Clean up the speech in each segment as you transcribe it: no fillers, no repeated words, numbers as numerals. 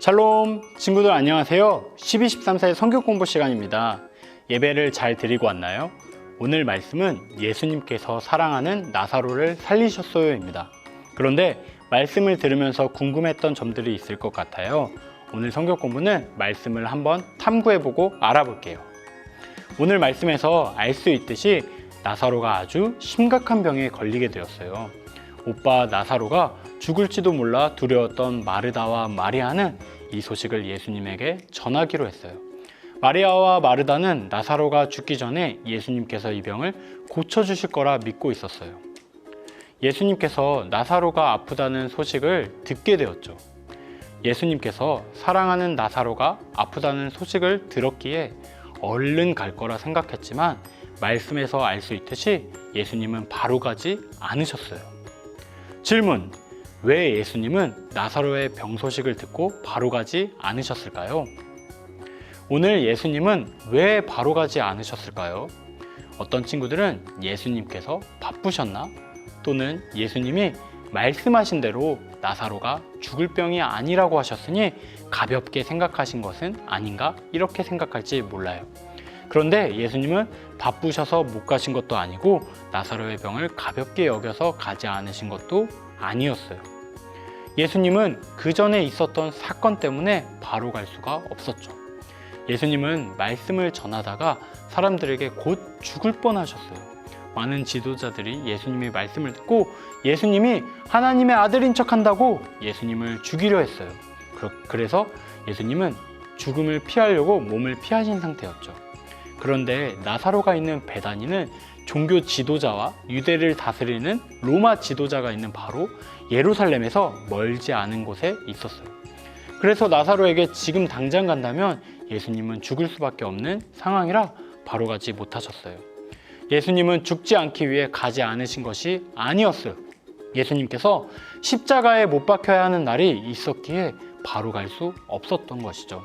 샬롬 친구들 안녕하세요. 12-13세 성경 공부 시간입니다. 예배를 잘 드리고 왔나요? 오늘 말씀은 예수님께서 사랑하는 나사로를 살리셨어요입니다. 그런데 말씀을 들으면서 궁금했던 점들이 있을 것 같아요. 오늘 성경 공부는 말씀을 한번 탐구해보고 알아볼게요. 오늘 말씀에서 알 수 있듯이 나사로가 아주 심각한 병에 걸리게 되었어요. 오빠 나사로가 죽을지도 몰라 두려웠던 마르다와 마리아는 이 소식을 예수님에게 전하기로 했어요. 마리아와 마르다는 나사로가 죽기 전에 예수님께서 이 병을 고쳐주실 거라 믿고 있었어요. 예수님께서 나사로가 아프다는 소식을 듣게 되었죠. 예수님께서 사랑하는 나사로가 아프다는 소식을 들었기에 얼른 갈 거라 생각했지만 말씀에서 알 수 있듯이 예수님은 바로 가지 않으셨어요. 질문: 왜 예수님은 나사로의 병 소식을 듣고 바로 가지 않으셨을까요? 오늘 예수님은 왜 바로 가지 않으셨을까요? 어떤 친구들은 예수님께서 바쁘셨나? 또는 예수님이 말씀하신 대로 나사로가 죽을 병이 아니라고 하셨으니 가볍게 생각하신 것은 아닌가? 이렇게 생각할지 몰라요. 그런데 예수님은 바쁘셔서 못 가신 것도 아니고 나사로의 병을 가볍게 여겨서 가지 않으신 것도 아니었어요. 예수님은 그 전에 있었던 사건 때문에 바로 갈 수가 없었죠. 예수님은 말씀을 전하다가 사람들에게 곧 죽을 뻔하셨어요. 많은 지도자들이 예수님의 말씀을 듣고 예수님이 하나님의 아들인 척한다고 예수님을 죽이려 했어요. 그래서 예수님은 죽음을 피하려고 몸을 피하신 상태였죠. 그런데 나사로가 있는 베다니는 종교 지도자와 유대를 다스리는 로마 지도자가 있는 바로 예루살렘에서 멀지 않은 곳에 있었어요. 그래서 나사로에게 지금 당장 간다면 예수님은 죽을 수밖에 없는 상황이라 바로 가지 못하셨어요. 예수님은 죽지 않기 위해 가지 않으신 것이 아니었어요. 예수님께서 십자가에 못 박혀야 하는 날이 있었기에 바로 갈 수 없었던 것이죠.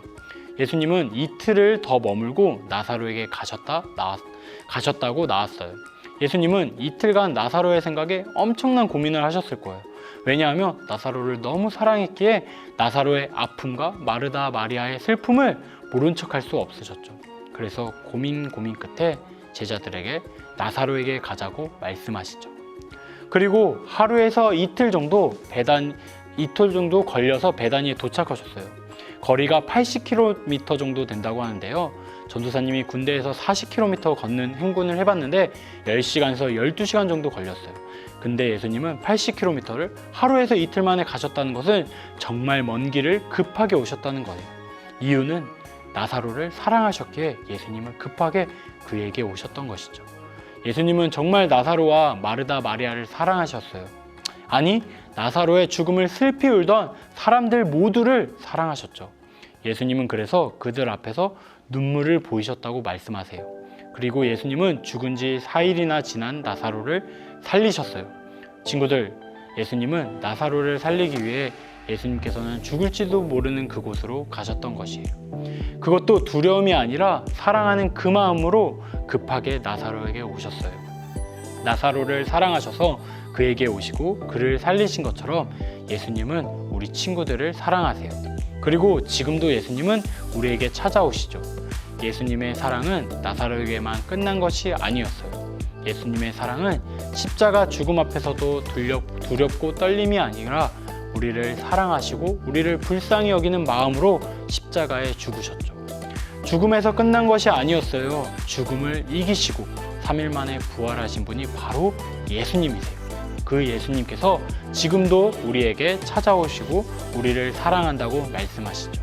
예수님은 이틀을 더 머물고 나사로에게 가셨다고 나왔어요. 예수님은 이틀간 나사로의 생각에 엄청난 고민을 하셨을 거예요. 왜냐하면 나사로를 너무 사랑했기에 나사로의 아픔과 마르다 마리아의 슬픔을 모른 척할 수 없으셨죠. 그래서 고민 끝에 제자들에게 나사로에게 가자고 말씀하시죠. 그리고 하루에서 이틀 정도 걸려서 베다니에 도착하셨어요. 거리가 80km 정도 된다고 하는데요. 전도사님이 군대에서 40km 걷는 행군을 해봤는데 10시간에서 12시간 정도 걸렸어요. 근데 예수님은 80km를 하루에서 이틀 만에 가셨다는 것은 정말 먼 길을 급하게 오셨다는 거예요. 이유는 나사로를 사랑하셨기에 예수님은 급하게 그에게 오셨던 것이죠. 예수님은 정말 나사로와 마르다 마리아를 사랑하셨어요. 아니, 나사로의 죽음을 슬피 울던 사람들 모두를 사랑하셨죠. 예수님은 그래서 그들 앞에서 눈물을 보이셨다고 말씀하세요. 그리고 예수님은 죽은 지 4일이나 지난 나사로를 살리셨어요. 친구들, 예수님은 나사로를 살리기 위해 예수님께서는 죽을지도 모르는 그곳으로 가셨던 것이에요. 그것도 두려움이 아니라 사랑하는 그 마음으로 급하게 나사로에게 오셨어요. 나사로를 사랑하셔서 그에게 오시고 그를 살리신 것처럼 예수님은 우리 친구들을 사랑하세요. 그리고 지금도 예수님은 우리에게 찾아오시죠. 예수님의 사랑은 나사로에게만 끝난 것이 아니었어요. 예수님의 사랑은 십자가 죽음 앞에서도 두렵고 떨림이 아니라 우리를 사랑하시고 우리를 불쌍히 여기는 마음으로 십자가에 죽으셨죠. 죽음에서 끝난 것이 아니었어요. 죽음을 이기시고 3일 만에 부활하신 분이 바로 예수님이세요. 그 예수님께서 지금도 우리에게 찾아오시고 우리를 사랑한다고 말씀하시죠.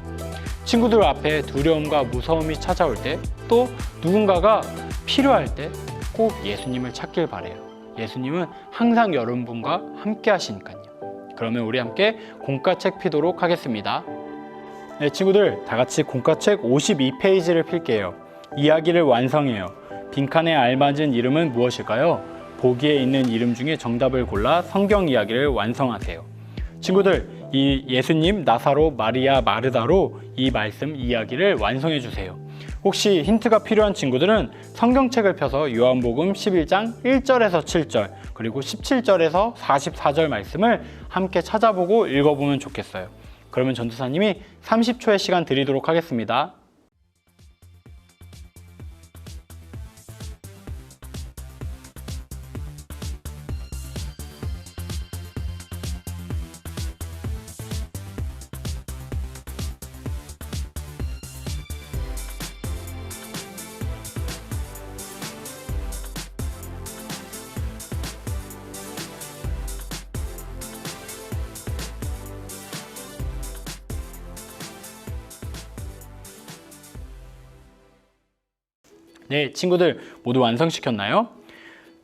친구들 앞에 두려움과 무서움이 찾아올 때, 또 누군가가 필요할 때 꼭 예수님을 찾길 바래요. 예수님은 항상 여러분과 함께 하시니까요. 그러면 우리 함께 공과책 피도록 하겠습니다. 네, 친구들 다 같이 공과책 52페이지를 필게요. 이야기를 완성해요. 빈칸에 알맞은 이름은 무엇일까요? 보기에 있는 이름 중에 정답을 골라 성경 이야기를 완성하세요. 친구들, 이 예수님, 나사로, 마리아, 마르다로 이 말씀 이야기를 완성해 주세요. 혹시 힌트가 필요한 친구들은 성경책을 펴서 요한복음 11장 1절에서 7절 그리고 17절에서 44절 말씀을 함께 찾아보고 읽어보면 좋겠어요. 그러면 전도사님이 30초의 시간 드리도록 하겠습니다. 네, 친구들 모두 완성시켰나요?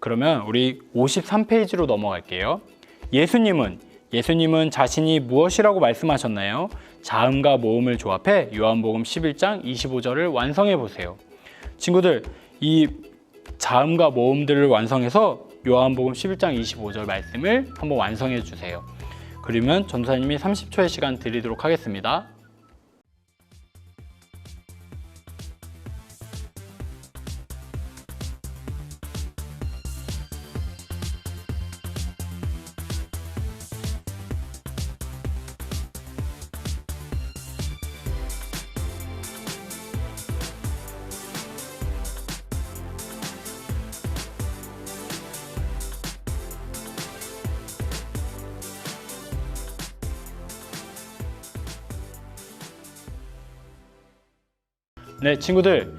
그러면 우리 53페이지로 넘어갈게요. 예수님은 자신이 무엇이라고 말씀하셨나요? 자음과 모음을 조합해 요한복음 11장 25절을 완성해 보세요. 친구들, 이 자음과 모음들을 완성해서 요한복음 11장 25절 말씀을 한번 완성해 주세요. 그러면 전도사님이 30초의 시간 드리도록 하겠습니다. 네, 친구들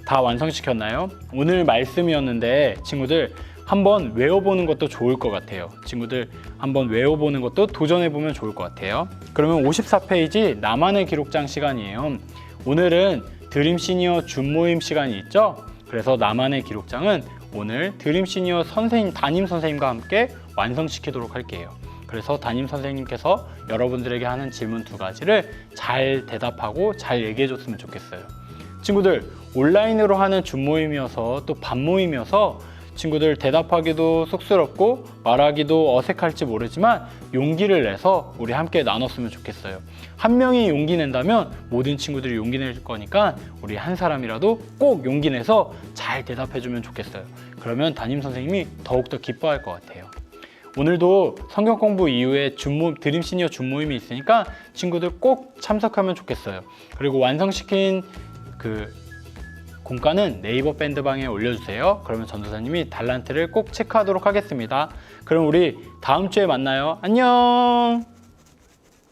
다 완성시켰나요? 오늘 말씀이었는데 친구들 한번 외워보는 것도 좋을 것 같아요. 친구들 한번 외워보는 것도 도전해보면 좋을 것 같아요. 그러면 54페이지 나만의 기록장 시간이에요. 오늘은 드림 시니어 줌 모임 시간이 있죠? 그래서 나만의 기록장은 오늘 드림 시니어 선생님, 담임 선생님과 함께 완성시키도록 할게요. 그래서 담임 선생님께서 여러분들에게 하는 질문 2가지를 잘 대답하고 잘 얘기해 줬으면 좋겠어요. 친구들, 온라인으로 하는 줌 모임이어서 또 반 모임이어서 친구들 대답하기도 쑥스럽고 말하기도 어색할지 모르지만 용기를 내서 우리 함께 나눴으면 좋겠어요. 한 명이 용기 낸다면 모든 친구들이 용기 낼 거니까 우리 한 사람이라도 꼭 용기 내서 잘 대답해주면 좋겠어요. 그러면 담임 선생님이 더욱더 기뻐할 것 같아요. 오늘도 성경 공부 이후에 드림 시니어 줌 모임이 있으니까 친구들 꼭 참석하면 좋겠어요. 그리고 완성시킨 공과는 네이버 밴드방에 올려주세요. 그러면 전도사님이 달란트를 꼭 체크하도록 하겠습니다. 그럼 우리 다음 주에 만나요. 안녕.